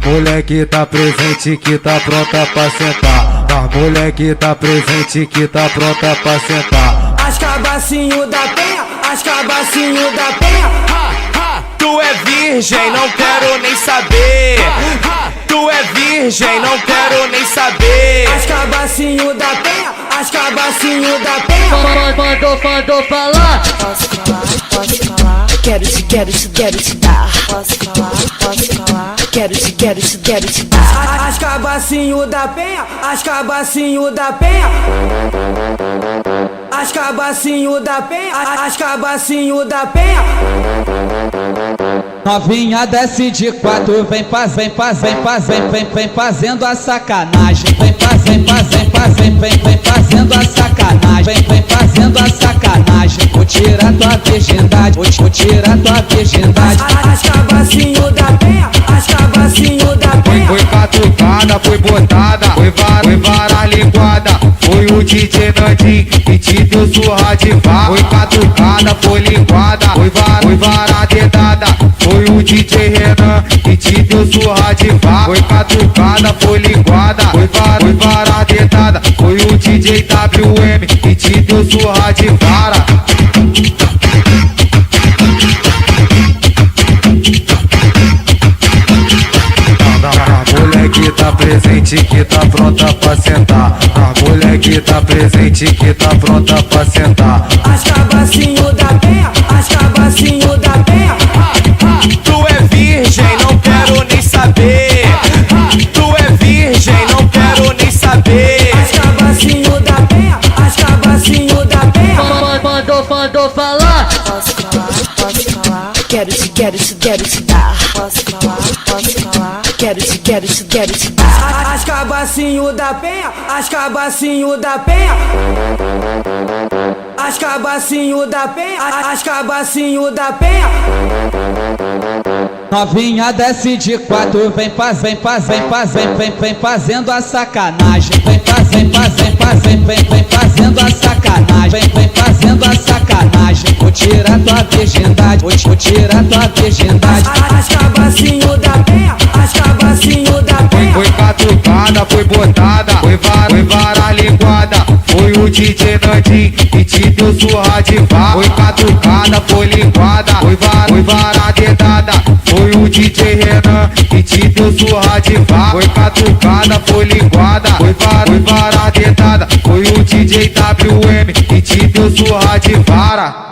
moleque tá presente que tá pronta pra sentar. A moleque tá presente que tá pronta pra sentar. As cabacinho da penha, as cabacinho da penha. Tu é virgem, não quero nem saber. Tu é virgem, não quero nem saber. As cabacinho da penha, as cabacinho da penha. Mandou falar. Posso falar. Quero te dar. Posso falar. Quero te dar. As cabacinho da penha, as cabacinho da penha. As cabacinho da penha, as cabacinho da penha. Novinha desce de quatro, vem fazendo a sacanagem. Vem fazendo a sacanagem. Vem fazendo a sacanagem. Vou tirar tua virgindade, vou tirar tua virgindade. As cabacinho da penha, as cabacinho da penha. Foi catucada, foi botada, foi vara linguada. Foi o DJ Nandinho que te deu surra de vara. Foi catucada, foi linguada, foi vara dedada. Foi o DJ Renan que te deu surra de vara. Foi catucada, foi linguada, foi vara dedada. Foi o DJ WM que te deu surra de vara. A moleque tá presente que tá pronta pra sentar. A moleque tá presente que tá pronta pra sentar. As cabacinho da penha, as cabacinho da penha. Tu é virgem, não quero nem saber. Tu é virgem, não quero nem saber. As cabacinho da penha, as cabacinho da penha. Mandou falar. Posso falar. Quero te dar. Posso falar. Quero te dar. As cabacinho da penha, as cabacinho da penha. As cabacinho da penha, as cabacinho da penha. Novinha desce de quatro, vem fazendo a sacanagem. Vem fazendo a sacanagem. Vem fazendo a sacanagem. Vou tirar tua virgindade, vou tirar tua virgindade. As cabacinho da penha, as cabacinho da penha. Foi catucada, foi botada, foi vara linguada. Foi o DJ Nandinho que te deu surra de vara. Foi catucada, foi linguada, foi vara dedada. Foi o DJ Renan que te deu surra de vara. Foi catucada, foi linguada, foi vara dedada. Foi o DJ WM que te deu surra de vara.